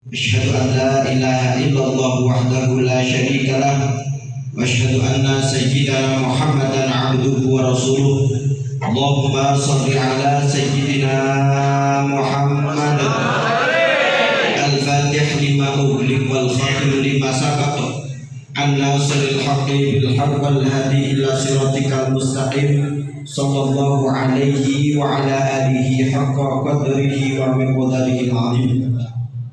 Asyhadu an la ilaha illallah wahdahu la syarika lah wa asyhadu anna sayyidina Muhammadan abduhu wa rasuluh. Allahumma shalli ala sayyidina Muhammad al-fatih lima ughliq wal khatim lima sabaq an-nasiril haqqi bil haqq wal hadi ila siratikal mustaqim sallallahu alaihi wa ala alihi haqqa qadrihi wa miqdarihi al-azim.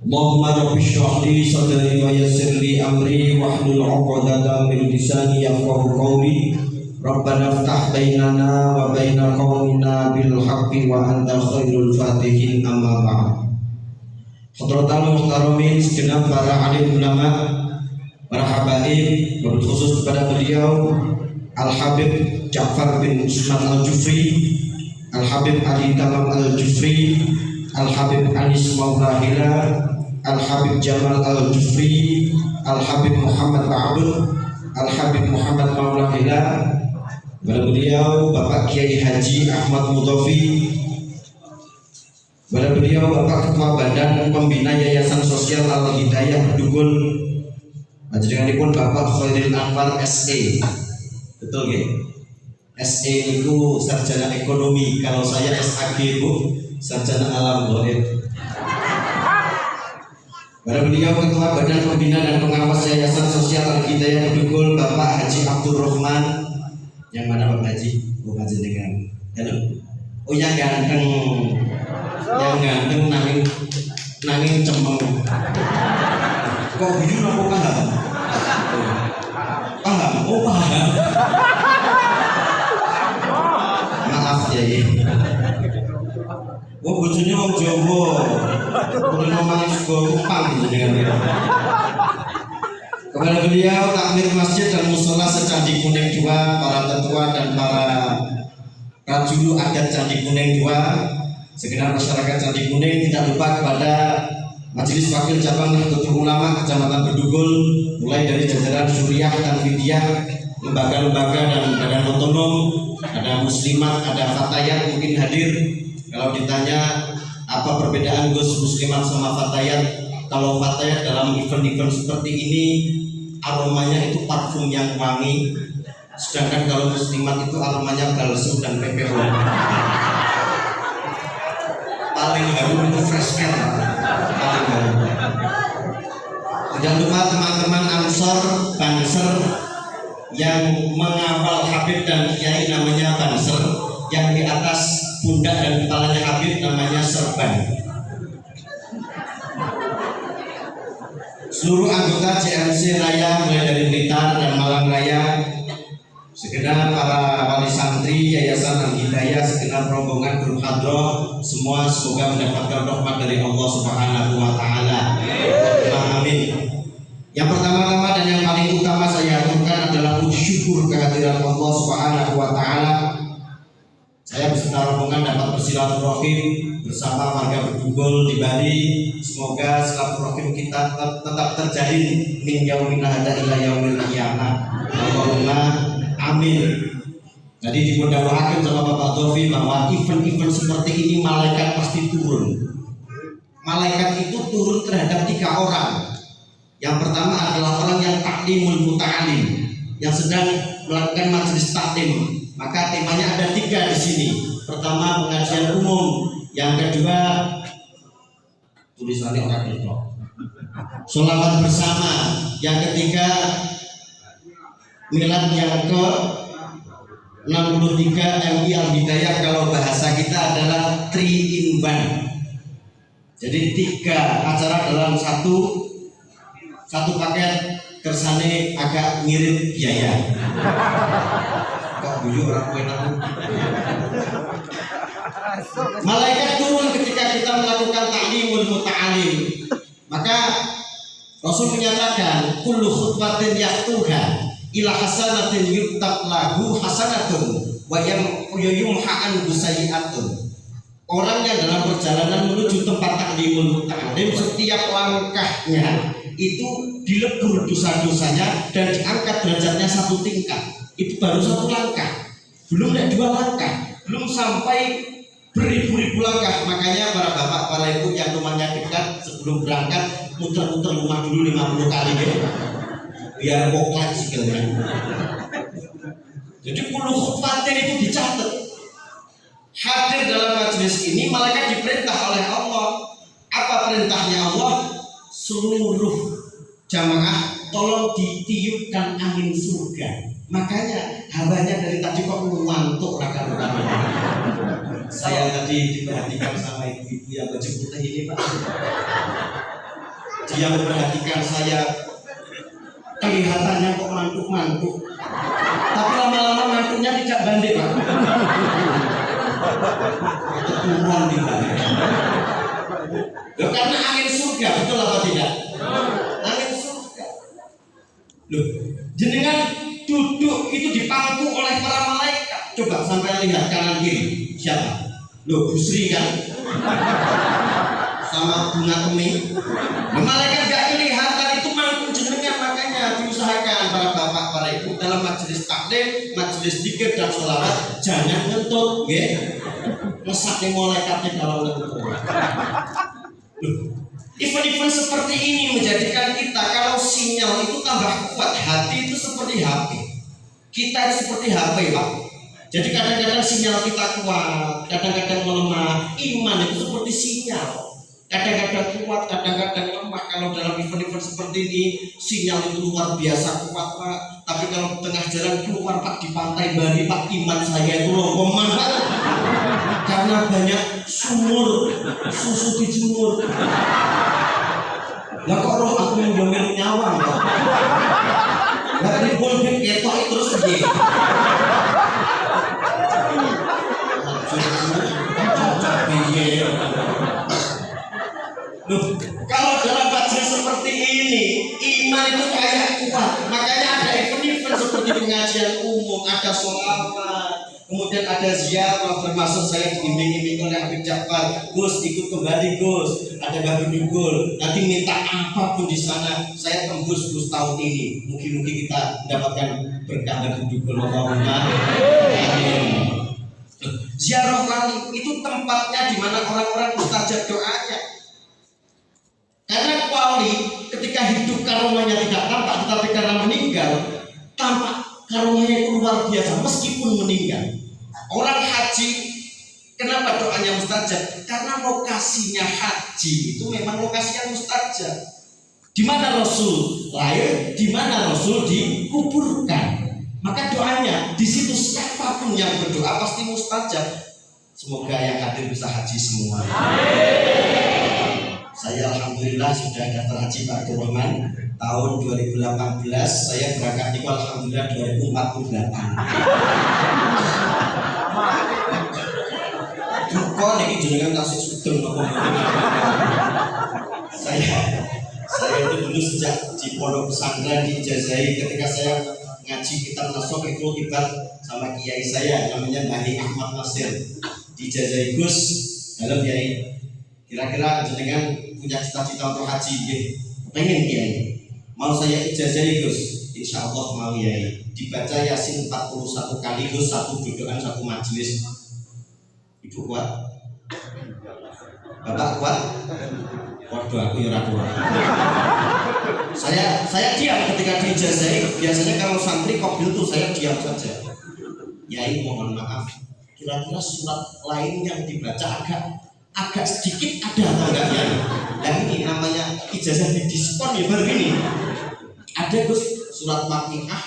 Allahumma rabbi shrah li sadri wa yassir li amri wahlul 'uqdatam min lisani yafqahu qawli. Rabbana iftah bainana wa baina qaumina bil haqqi wa anta khairul fatihin, amma ba'd. Hadratal muhtaramin, segenap para alim ulama, para habaib, berkhusus kepada beliau Al-Habib Ja'far bin Usman Al-Jufri, Al-Habib Ali Tamam Al-Jufri, Al-Habib Anis Maula Hilal, Al-Habib Jamal Al-Jufri, Al-Habib Muhammad Ba'bud, Al-Habib Muhammad Maula Hilal. Kepada beliau Bapak Kiai Haji Ahmad Mudhafi, kepada beliau Bapak Ketua Badan Pembina Yayasan Sosial Al-Hidayah Bedugul, panjenenganipun Bapak Khairil Anwar SE. Betul nggih? SE itu sarjana ekonomi, kalau saya SAG Bu, sarjana alam goib. Pada beliau Ketua Badan Pembina dan Pengawas Yayasan Sosial Al-Hidayah Bedugul, Bapak Haji Abdul Rahman. Yang mana Pak Haji? Oh, panjenengan. Halo. Oh, yang ganteng. Yang ganteng nanging cemeng. Kok biru apa paham? Paham? Oh, paham. Maaf ya. Oh, bojone wong Jawa. Kuwi ngomong sego kupang jenengan. Kepada beliau takmir masjid dan musola secandi Kuning 2, para tetua dan para rajulu adat Candi Kuning 2, segenap masyarakat Candi Kuning, tidak lupa kepada Majelis Wakil Cabang Nahdlatul Ulama Kecamatan Bedugul, mulai dari jajaran Suriah dan Fidyah, lembaga-lembaga dan badan otonom, ada muslimat, ada fatayat mungkin hadir. Kalau ditanya apa perbedaan Gus muslimat sama fatayat, kalau fatayat dalam event-event seperti ini aromanya itu parfum yang wangi, sedangkan kalau muslimat itu aromanya balsam dan pepero. Paling harum itu fresh care, paling harum. Jangan lupa teman-teman Ansor Banser yang mengawal Habib dan Kiai namanya Banser, yang di atas pundak dan kepalanya Habib namanya Serban. Seluruh anggota CMC Raya mulai dari Blitar dan Malang Raya, segenap para wali santri Yayasan Al-Hidayah, segenap rombongan grup hadroh, semua semoga mendapatkan rahmat dari Allah Subhanahu wa Ta'ala. Amin. Yang pertama-tama dan yang paling utama saya aturkan adalah puji syukur kehadiran Allah Subhanahu wa Ta'ala. Saya beserta rombongan dapat bersilaturahim bersama warga Bedugul di Bali. Semoga silaturahim kita tetap terjalin min yaumina hada ila yaumil qiyamah. Allahumma amin. Jadi dimudah-mudahan sama Bapak Dovi bahwa event-event seperti ini malaikat pasti turun. Malaikat itu turun terhadap 3 orang. Yang pertama adalah orang yang taklimul muta'alim, yang sedang melakukan majelis taklim. Maka temanya ada 3 di sini. Pertama pengajian umum, yang kedua tulisannya orang itu sholawat bersama, yang ketiga milad yang ke 63 MI Al-Hidayah, kalau bahasa kita adalah 3 in 1. Jadi 3 acara dalam satu paket, kersane agak mirip biaya. Kok buyur orang enak. Malaikat turun ketika kita melakukan ta'limul muta'alim. Maka Rasul menyatakan kullu khutbatin yaqtuha ila hasanatin yuktab lahu hasanatun wa yumha an sayyi'atun. Orang yang dalam perjalanan menuju tempat ta'limul muta'alim, setiap langkahnya itu dilebur dosa-dosanya dan diangkat derajatnya 1 tingkat. Itu baru 1 langkah, belum 2 langkah, belum sampai beribu-ribu langkah. Makanya para bapak, para ibu yang rumahnya dekat, sebelum berangkat muter-muter rumah dulu 50 kali ya. Biar woklek sikilnya. Jadi kulo khutbatin itu dicatat. Hadir dalam majelis ini malaikat diperintah oleh Allah. Apa perintahnya Allah? Seluruh jamaah tolong ditiupkan angin surga. Makanya hambanya dari tadi kok ngantuk raka-raka. Saya tadi diperhatikan sama ibu-ibu yang baju putih ini Pak. Dia memperhatikan saya, kelihatannya kok mantuk-mantuk. Tapi lama-lama mantuknya tidak banding Pak. Turun di balik. Loh, karena angin surga, betul apa tidak? Angin surga. Loh, jenengan duduk itu dipangku oleh para malaikat. Coba sampai lihat kanan kiri. Siapa? Loh, Busri kan? Sama bunga kemih. Loh, malaikat gak kelihatan itu mangku jenengan. Makanya diusahakan para bapak, para ibu dalam majelis taklim, majelis dzikir dan sholawat jangan ngentut, ya. Ngesaknya malaikatnya kalau ngentut. Event-event seperti ini menjadikan kita, kalau sinyal itu tambah kuat, hati itu seperti HP. Kita itu seperti HP Pak. Jadi kadang-kadang sinyal kita kuat, kadang-kadang melemah. Iman itu seperti sinyal, kadang-kadang kuat, kadang-kadang lemah. Kalau dalam event-event seperti ini sinyal itu luar biasa kuat Pak. Tapi kalau tengah jalan keluar Pak di pantai Bali Pak, iman saya itu longgoman Pak. Karena banyak sumur, susu dijemur. Lah kok roh aku mendomel nyawang Pak. Lah ini bolbek ketok terus piye? Loh, kalau dalam majelis seperti ini, iman itu kayak kuat. Makanya ada event-event seperti pengajian umum, ada sholawat, kemudian ada ziarah, termasuk saya dibimbing-bimbing oleh Habib Ja'far. Gus, ikut kembali Gus. Ada Habib Dugul. Nanti minta apapun di sana, saya tembus Gus tahun ini. Mungkin kita mendapatkan berkah Habib Dugul. Allahumma amin. Ziarah wali itu tempatnya di mana orang-orang mustajab doanya. Karena wali ketika hidup karomanya tidak tampak, tetapi karena meninggal tampak karomanya itu luar biasa meskipun meninggal. Orang haji, kenapa doanya mustajab? Karena lokasinya haji itu memang lokasi yang mustajab. Di mana Rasul lahir, di mana Rasul dikuburkan. Maka doanya di situ siapapun yang berdoa pasti mustajab. Semoga yang hadir bisa haji semua. Saya alhamdulillah sudah daftar haji Pak Abdurrahman tahun 2018. Saya berangkat itu alhamdulillah 2048. Duko niki jenengan tasik sugeng apa. Saya itu dulu sejak di pondok pesantren diijazahi ketika saya ngaji kitab nasok itu ibarat sama kiai saya namanya Mbah Ahmad Nasir. Diijazahi Gus dalam kiai. Kira-kira jenengan punya cita-cita untuk haji ya? Pengen kiai. Mau saya ijazahi Gus? Insya Allah mau kiai. Dibaca Yasin 41 kali Gus, satu dudukan satu majelis. Ibu kuat? Bapak kuat? Waduh aku ya ragu. Saya diam ketika diijazahi. Biasanya kalau santri kobil tuh saya diam saja. Yai mohon maaf. Kira-kira surat lain yang dibaca agak sedikit ada atau enggak ya? Yang ini namanya ijazah di diskon ya baru ini. Ada Gus surat Waqiah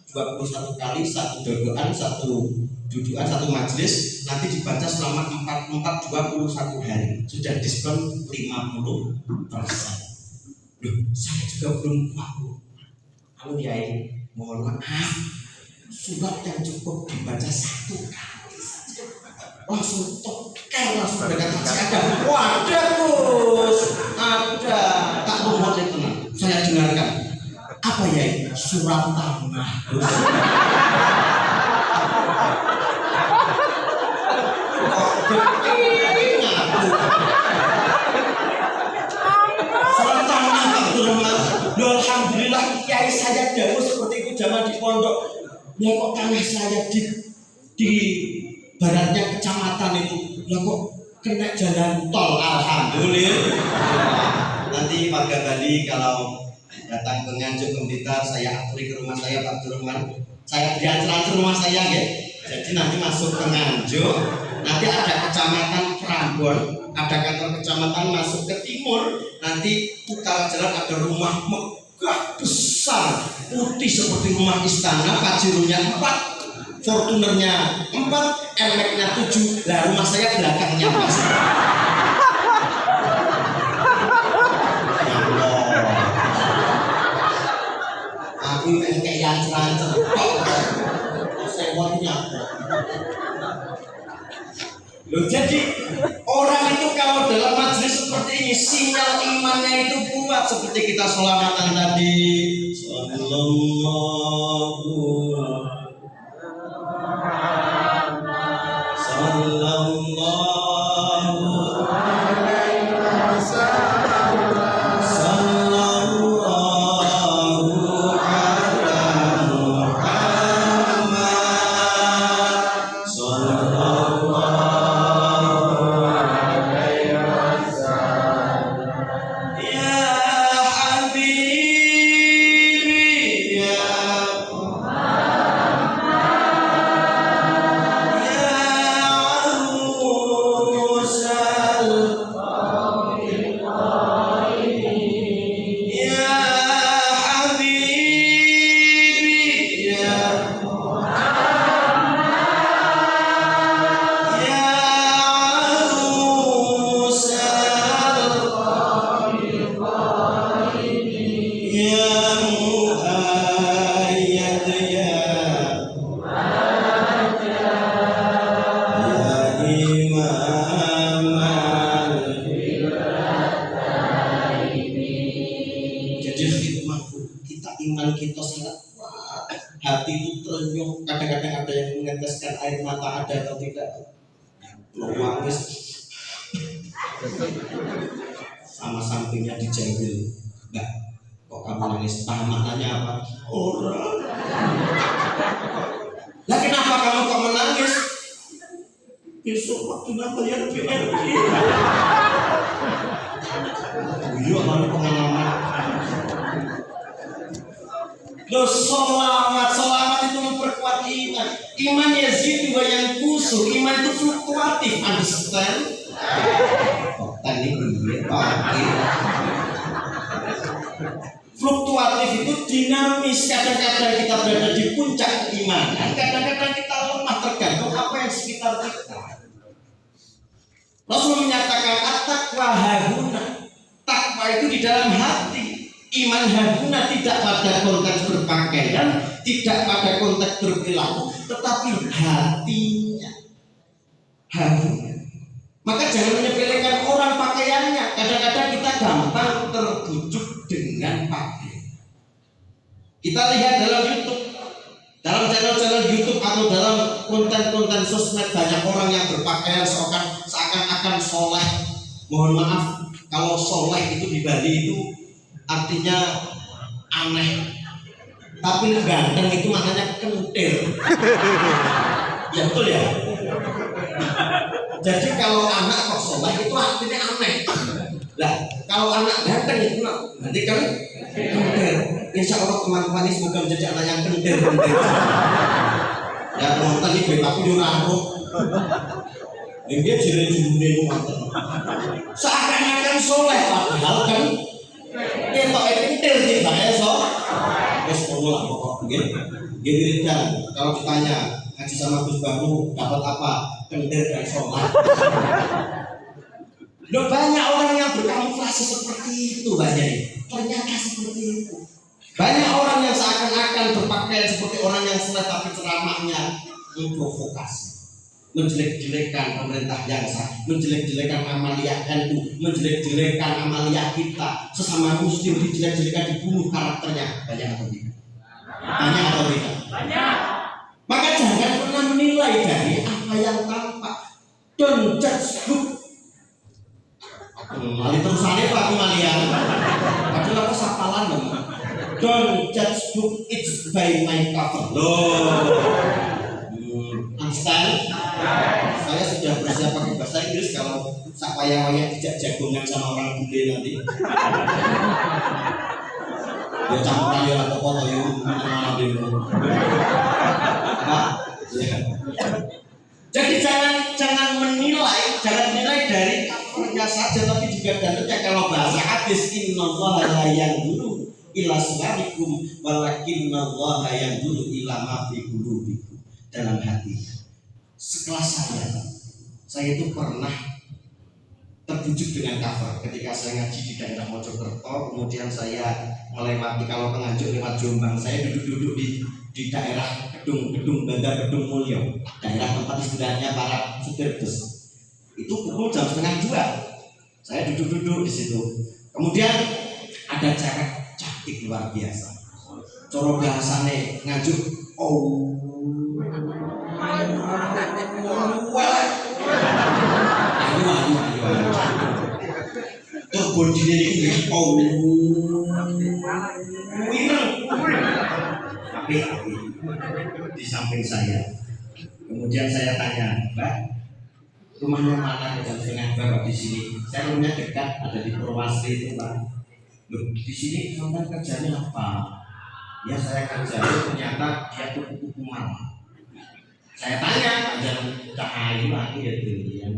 21 kali, satu dodokan, satu dudukan, satu majelis, nanti dibaca selama 21 hari. Sudah diskon 50%. Loh, saya juga belum tahu. Kalau Yai, mohon maaf, surat yang cukup dibaca satu kali saja langsung toker, langsung dekat ada. Waduh Gus, ada. Tak mohon itu, saya dengarkan. Apa ya? Surat tanah. Surat tanah Abdurrahman. Alhamdulillah kiai saya dahulu seperti itu zaman di pondok. Ya kok tanah saya di baratnya kecamatan itu, ya kok kena jalan tol. Alhamdulillah. Nanti warga Bali kalau datang ke Nganjuk ke Blitar, saya aturi ke rumah saya Pak Durman. Saya diantar rumah saya ya. Jadi nanti masuk ke Nganjuk, nanti ada kecamatan Prambon, ada kantor kecamatan, masuk ke timur, nanti utara jalan ada rumah megah besar, putih seperti rumah istana, pajirunya 4, Fortunernya 4, Elmeknya 7. Lah rumah saya belakangnya Mas. Aku kayak yang lancar sewanya. Loh, jadi orang itu kalau dalam majelis seperti ini sinyal imannya itu kuat, seperti kita sholawatan tadi. Hati itu terenyuh, kadang-kadang ada yang meneteskan air mata, ada atau tidak. Nangis sama sampingnya dijambil. Enggak, kok kamu nangis? Paham maknanya apa? Orang. Lah kenapa kamu kok menangis? Besok waktu bayar BRI. Iya, mana pengalaman. Loh, sholawat itu memperkuat iman. Iman yazid wa yanqusu. Iman itu fluktuatif, understand? Tadi fluktuatif itu dinamis. Kadang-kadang kita berada di puncak keimanan, kadang-kadang kita lemah, tergantung apa yang sekitar kita. Rasul menyatakan at-taqwa hahuna. Takwa itu di dalam hati. Iman hahuna tidak pada konteks berpakaian, tidak pada konteks berperilaku, tetapi hatinya. Hahuna. Maka jangan menyepelekan orang pakaiannya. Kadang-kadang kita gampang terbujuk dengan pakaian. Kita lihat dalam YouTube, dalam channel-channel YouTube atau dalam konten-konten sosmed, banyak orang yang berpakaian seakan-akan soleh. Mohon maaf, kalau soleh itu di Bali itu artinya aneh, tapi ganteng itu maknanya kentir. Ya betul ya. Jadi kalau anak kok soleh itu artinya aneh. Lah kalau anak ganteng itu nanti kan kentir. Insya Allah teman-teman ini semoga menjadi anak yang kentir. Ya teman-teman ini baik aku juraruh. Dia jere-jere mantan. Seakan-akan soleh padahal kan kita kentir kita ya so. Wes lah pokoknya. Gini kan kalau ditanya ngaji sama Gus Baru dapat apa? Kentir dan sholat. Loh, banyak orang yang berkamuflase seperti itu banyak. Ternyata seperti itu. Banyak orang yang seakan-akan berpakaian seperti orang yang soleh tapi ceramahnya memprovokasi. Menjelek-jelekan pemerintah yang sah, menjelek-jelekan amaliyah NU, menjelek-jelekan amaliyah kita, sesama muslim dijelek-jelekan, dibunuh karakternya. Banyak atau tidak? Banyak atau tidak? Banyak. Maka jangan pernah menilai dari apa yang tampak. Don't judge book. Mali terusannya Pak Malian. Padahal aku sapalan dong. Don't judge book it's by my cover. Loh. Understand? Saya sudah berusaha pakai bahasa Inggris kalau sak wayang-wayang tidak jagongan sama orang bule nanti. Ya campuran ya atau foto ya mana dulu. Jadi jangan menilai dari covernya saja, tapi juga dalilnya. Kalau bahasa hadis innallaha la yanzuru ila suwarikum walakinnallaha yanzuru ila ma fi qulubikum. Dalam hati. Sekelas saya itu pernah terbujuk dengan cover ketika saya ngaji di daerah Mojokerto. Kemudian saya melewati, kalau penganjuk lewat Jombang, saya duduk-duduk di daerah gedung Bandar Gedung Mulyo, daerah tempat istirahatnya para supir bus. Itu pukul jam 1:30, saya duduk-duduk di situ. Kemudian ada cewek cantik luar biasa, coro bahasane nganjuk, terus bodinya ini tapi di samping saya. Kemudian saya tanya, Mbak, rumahnya mana? Jam 1:30 di sini. Saya rumahnya dekat, ada di Purwasri itu, Pak. Loh, di sini sampai kerjanya apa? Ya saya kerja, ternyata dia kupu-kupu malam. Saya tanya, jangan cahaya lagi ya dilihat.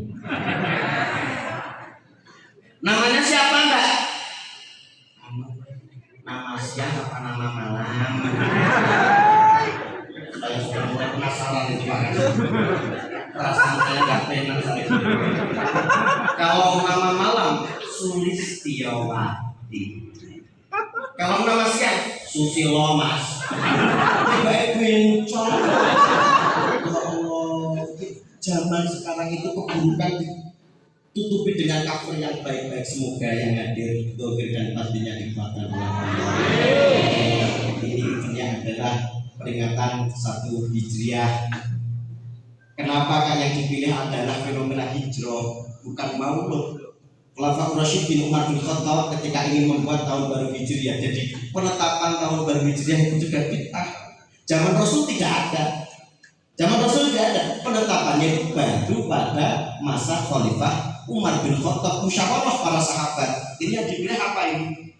Namanya siapa, Mbak? Nama siang apa nama malam? Saya sudah mulai penasaran itu, Pak. Perasaan saya nggak enak saat itu. Kalau nama malam Sulistiawati. Kalau nama siang Susilo, Mas. Baik bencong. Zaman sekarang itu keburukan ditutupi dengan cover yang baik-baik. Semoga yang hadir dohir dan pastinya dikuatkan oleh Allah. Ini adalah peringatan 1 Hijriah. Kenapa kan yang dipilih adalah fenomena hijrah, bukan maulud. Khulafaur Rasyidin Umar bin Khattab ketika ingin membuat tahun baru Hijriah, jadi penetapan tahun baru Hijriah itu juga bid'ah. Zaman Rasul tidak ada. Penetapannya itu baru pada masa Khalifah Umar bin Khattab, musyawarah para sahabat. Ini yang dipilih apa ini?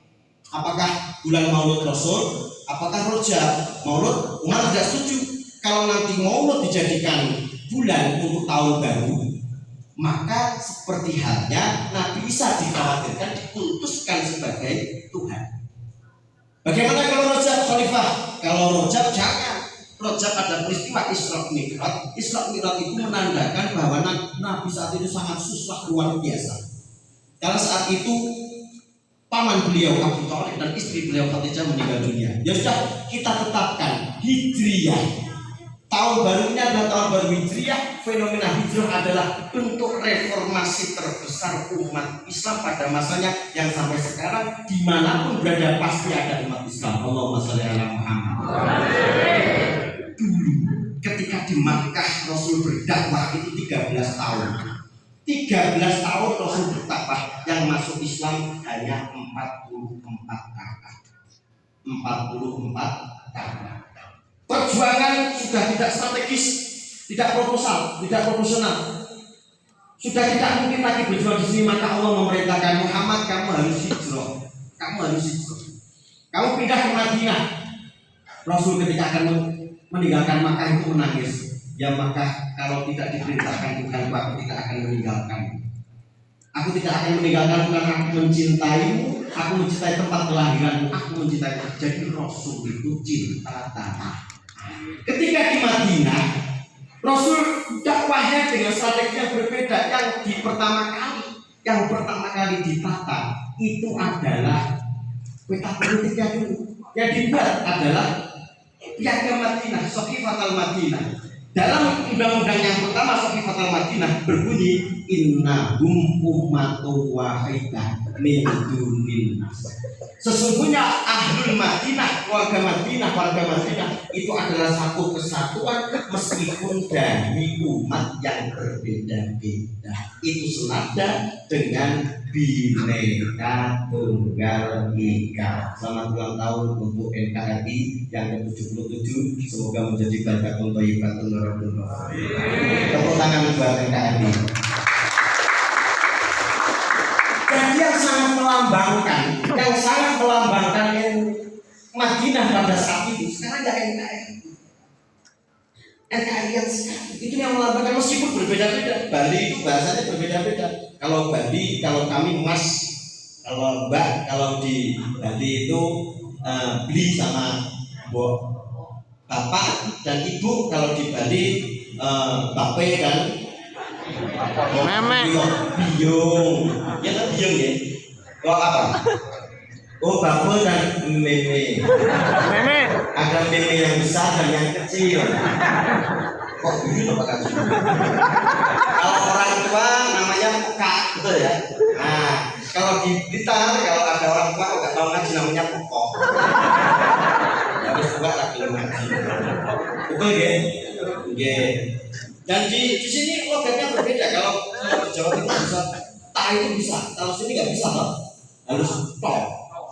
Apakah bulan Maulud Rasul? Apakah Rajab? Maulud? Umar tidak setuju. Kalau nanti Maulud dijadikan bulan untuk tahun baru, maka seperti halnya Nabi Isa dikhawatirkan dikultuskan sebagai Tuhan. Bagaimana kalau Rajab, Khalifah? Kalau Rajab jangan. Rajab ada peristiwa Isra Mi'raj. Isra Mi'raj itu menandakan bahwa Nabi saat itu sangat susah luar biasa. Karena saat itu paman beliau Abu Thalib dan istri beliau Khadijah meninggal dunia. Ya sudah, kita tetapkan Hijriah. Tahun barunya adalah tahun baru Hijriah. Fenomena hijrah adalah bentuk reformasi terbesar umat Islam pada masanya, yang sampai sekarang dimanapun berada pasti ada umat Islam. Allahumma sholli ala Muhammad. Dulu ketika di Makkah Rasul berdakwah itu 13 tahun. 13 tahun Rasul berdakwah, yang masuk Islam hanya 44 kakak. 44 kakak. Perjuangan sudah tidak strategis, tidak proporsional. Sudah tidak mungkin lagi berjuang di sini, maka Allah memerintahkan Muhammad, kamu harus hijrah. Kamu pindah ke Madinah. Rasul ketika akan meninggalkan Makkah itu menangis. Ya Makkah, kalau tidak diperintahkan Tuhan, aku tidak akan meninggalkan. Aku tidak akan meninggalkan karena aku mencintaimu. Aku mencintai tempat kelahiranmu. Aku mencintai. Jadi Rasul itu cinta tanah. Ketika di Madinah, Rasul dakwahnya dengan strategi yang berbeda. Yang pertama kali ditata itu adalah peta politiknya dulu. Yang dibuat adalah Piagam Madinah, Saqifatul Madinah. Dalam undang-undang yang pertama Saqifatul Madinah berbunyi innahum ummatun wahidah min dunin nas. Sesungguhnya ahlul Madinah, warga Madinah itu adalah satu kesatuan meskipun dari umat yang berbeda-beda. Itu senada dengan Bhinneka Tunggal Ika. Selamat ulang tahun untuk NKRI yang ke-77. Semoga menjadi barakatun thayyibatun warahmatullah. Tepuk tangan buat NKRI. Dan yang sangat melambangkan Madinah pada saat itu sekarang ada NKRI. NKRI yang sekarang itu yang melambangkan, meskipun berbeda-beda. Bali itu bahasanya berbeda-beda. Kalau Bali, kalau kami Mas, kalau Mbak, kalau di Bali itu beli sama bapak dan ibu. Kalau di Bali bape dan Meme. biung. Ya kan biung ya. Oh apa? Oh bape dan meme. Meme. Ada meme yang besar dan yang kecil. Kok gitu Pak Kaji? Kalau orang tua namanya peka, betul ya. Nah, kalau di Blitar kalau ada orang tua kok nggak tahu ngaji namanya pokok. Harus tua tak belum ngaji. Betul ya? Oke. Dan di sini logatnya berbeda. Kalau di Jawa Timur bisa ta itu bisa, kalau sini nggak bisa loh. Harus to.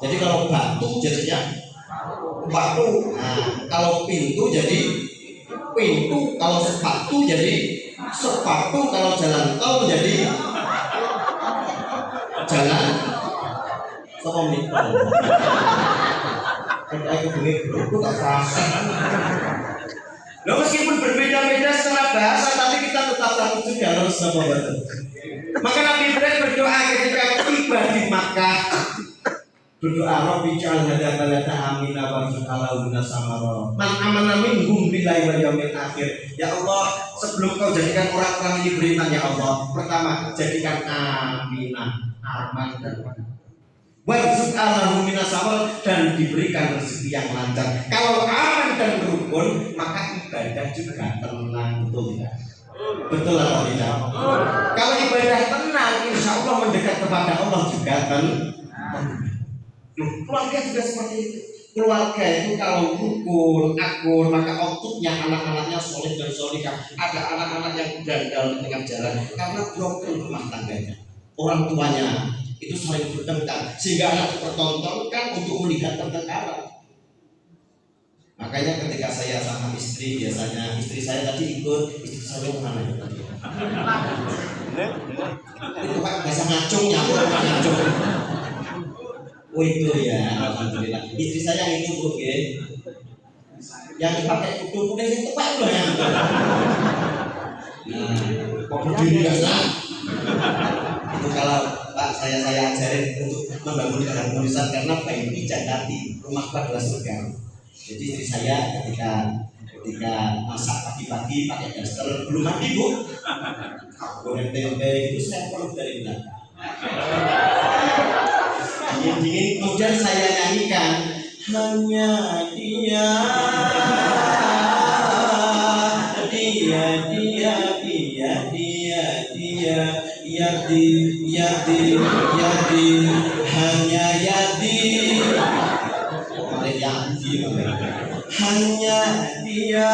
Jadi kalau batu jadinya batu. Nah, kalau pintu jadi pintu, kalau sepatu jadi sepatu, kalau jalan tol jadi jalan tol. Aku begini, aku tak terasa. Loh, meskipun berbeda-beda secara bahasa, tapi kita tetap satu juga, harus sama betul. Maka Nabi Ibrahim berdoa ketika tiba di Makkah. Berdoa Rabbi ja'al hadza balada amina warzuqna min samara. Man amana minhum billahi wal yaumil akhir. Ya Allah, sebelum Kau jadikan orang-orang ini beriman ya Allah, pertama jadikan aminah, aman dan warzuqna min samara, dan diberikan rezeki yang lancar. Kalau aman dan rukun, maka ibadah juga tenang, betul tidak? Betul atau tidak? Kalau ibadah tenang, insya Allah mendekat kepada Allah juga tenang. Keluarga juga seperti itu. Keluarga itu kalau rukun, akur, maka outputnya anak-anaknya soleh dan solihah. Ada anak-anak yang gagal di tengah jalan karena broken rumah tangganya. Orang tuanya itu saling bertengkar sehingga anak dipertontonkan untuk melihat pertengkaran. Makanya ketika saya sama istri, biasanya istri saya tadi ikut, istri saya mana ya tadi? Itu Pak biasa ngacungnya, bukan ngacung. Oh itu ya, alhamdulillah. Istri saya yang itu Bu, yang pakai kudu kuning itu Pak loh yang. Nah, kok berdiri nggak sah? Itu kalau Pak saya ajarin untuk membangun keharmonisan karena bayi Jannati, rumah adalah surga. Jadi istri saya ketika masak pagi-pagi pakai daster belum mandi Bu, goreng tempe itu saya peluk dari belakang. Dingin kemudian saya nyanyikan hanya dia Yadi hanya Yadi hanya dia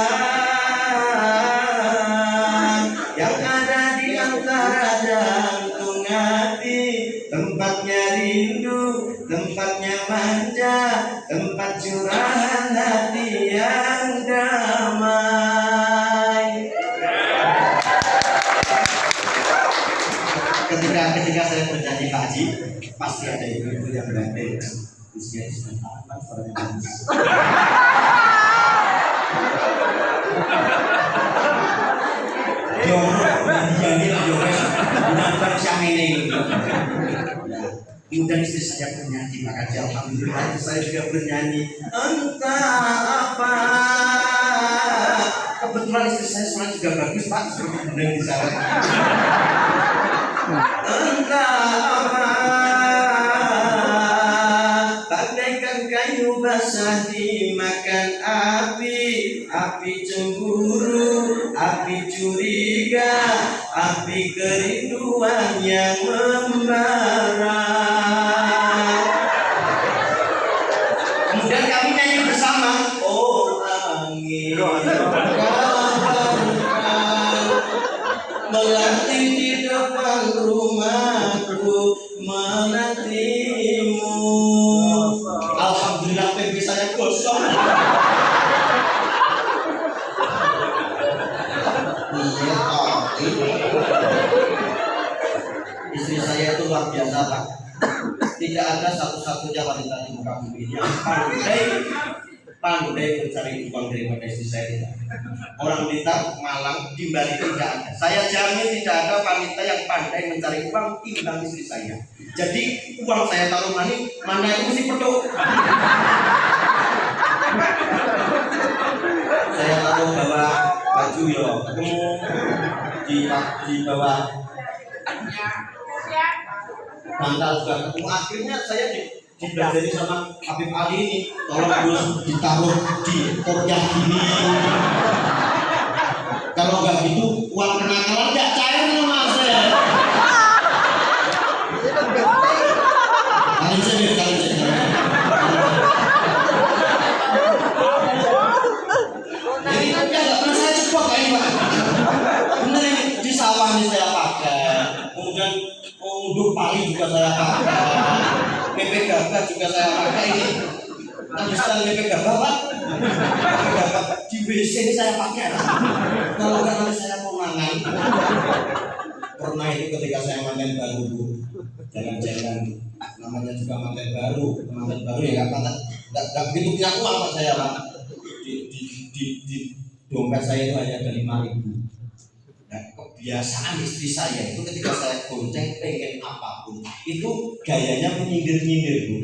yang ada di antara jantung hati, tempatnya rindu, tempatnya manja, tempat curahan hati yang damai. Ketika saya bernyanyi Pak Haji, pasti ada ibu-ibu yang berhati usia 9 tahun suaranya bagus. Kemudian istri saya bernyanyi, maka alhamdulillah itu saya juga bernyanyi. Entah apa, kebetulan istri saya suara juga bagus Pak, seperti benar di sana. Entah apa, bagaikan kayu basah dimakan api cemburu, api curiga, api kerinduan yang membara. Kemudian kami nyanyi bersama, oh angin kabarkan melantik di depan rumahku, Alhamdulillah PB saya gosong. Iya, istri saya itu luar biasa Pak. Tidak ada satu-satunya wanita di muka bumi ini yang pandai mencari uang daripada istri saya tidak. Orang Blitar, Malang, di Bali tidak ada. Saya jamin tidak ada wanita yang pandai mencari uang timbang istri saya. Jadi uang saya taruh mana itu mesti penuh. Saya taruh bawa baju ya, ketemu di bawah bantal juga ketemu. Akhirnya saya dibelajari sama Habib Ali ini, tolong harus ditaruh di kopiah gini. Kalau nggak gitu uang kenakalan nggak cair nih Mas. Kalian saya. Jadi nggak pernah saya coba kayak Pak. Bener ini di sawah nih saya pakai. Kemudian untuk pali juga saya pakai. PP gabah juga saya pakai ini. Understand PP gabah Pak? PP gabah di WC ini saya pakai. Kalau nggak nanti saya mau mangan. Pernah itu ketika saya manten baru Bu, jalan-jalan namanya juga manten baru ya nggak begitu punya uang Pak saya Pak. Di dompet saya itu hanya ada 5.000. Nah, kebiasaan istri saya itu ketika saya gonceng pengen apapun itu gayanya menyindir-nyindir Bu.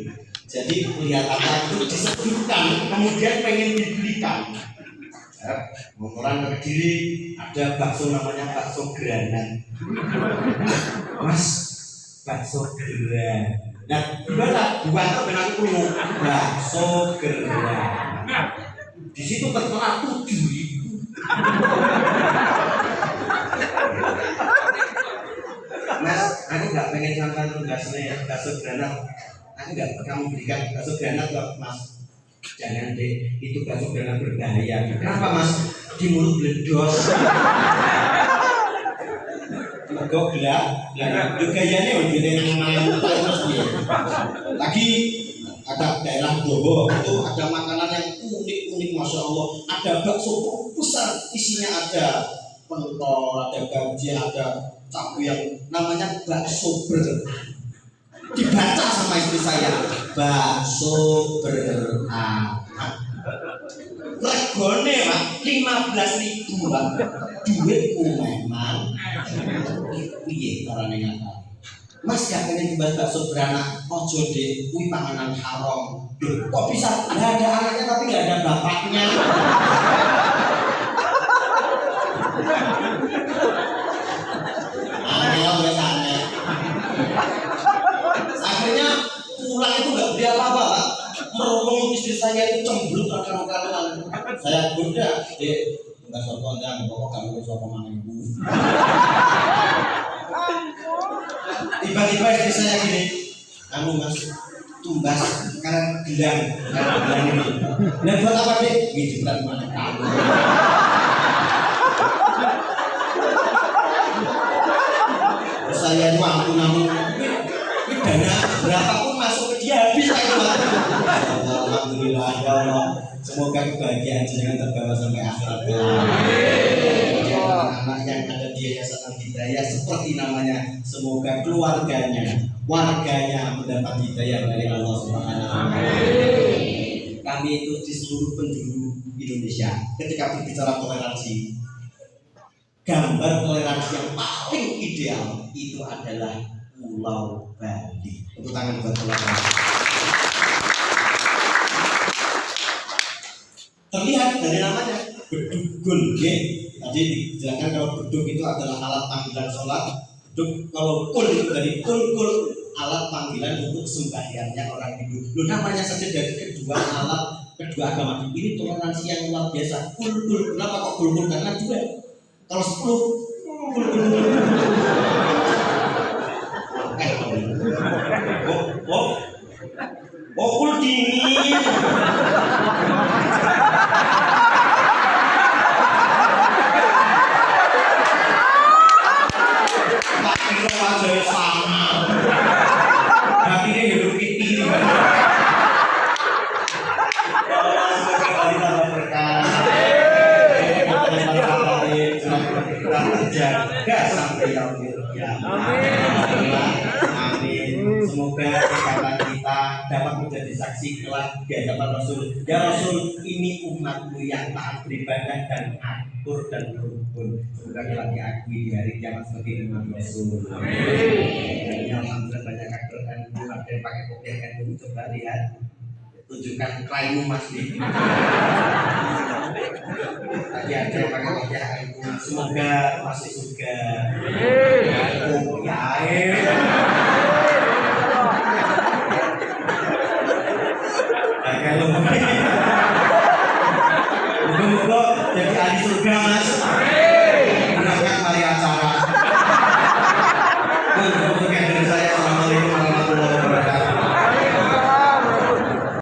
Jadi kelihatannya itu disebutkan kemudian pengen dibelikan. Motoran ke Kediri ada bakso namanya bakso granat. Mas, bakso granat. Nah, gimana? Buat benar aku bakso granat. Di situ tertera 7.000. Mas, aku nggak pengen sampai tugasnya ya, bakso granat. Aku nggak kamu berikan bakso granat loh, Mas. Jangan deh, itu bakso granat berbahaya. Kenapa Mas? Di mulut bledos. Mergo gelap, gayanya udah main terus dia. Lagi ada daerah Dobo itu ada makanan yang unik-unik Masya Allah. Ada bakso besar, isinya ada pentol, ada gaji, ada cabai yang namanya bakso dibaca sama istri saya, bakso berangkat. Regone Pak 15.000 Pak. Duitku memang. Piye carane ngata? Mas gak pengen dibahas bakso beranak, ojo deh, kuwi panganan haram. Kok bisa nggak ada anaknya tapi nggak ada bapaknya? Aneh wes aneh. Akhirnya pulang itu nggak beli apa-apa Pak. Merokok istri saya itu cemberut akar-akaran. Saya goda, nggak sopan dan pokok kamu sopan mana ibu. Tiba-tiba istri saya gini, kamu Mas tumbas karena gelang ini. Dan buat apa deh? Gitu berat mana kamu? Saya itu ampun dana berapapun masuk ke dia habis itu. Alhamdulillah ya Allah. Semoga kebahagiaan jangan terbawa sampai akhirat. Anak yang ada di Yayasan Hidayah seperti namanya, semoga keluarganya, warganya mendapat hidayah dari Allah Subhanahu wa taala. Kami itu di seluruh penjuru Indonesia ketika berbicara toleransi, gambar toleransi yang paling ideal itu adalah Pulau Bali. Untuk tangan buat toleransi. Terlihat dari namanya bedugul, tadi dijelaskan kalau bedug itu adalah alat panggilan sholat. Bedug kalau kul itu dari kul alat panggilan untuk sembahyangnya orang Hindu. Loh, namanya saja dari kedua agama. Ini toleransi yang luar biasa. Kul. Kenapa kok kul? Karena dua. Kalau 10 kul dingin. Wajah sama, tapi dia hidup ini. bersaksi kelak di hadapan Rasul. Ya Rasul, ini umatmu yang taat beribadah dan akur dan rukun. Semoga kelak diakui di hari kiamat sebagai umat Rasul. Amin. Alhamdulillah banyak aktor dan umat yang pakai kopiah kan. Coba lihat, tunjukkan klaimmu Mas Dik. Tadi ada yang pakai kopiah itu. Semoga masuk surga. Oh ya. Moga-moga jadi ahli surga Mas.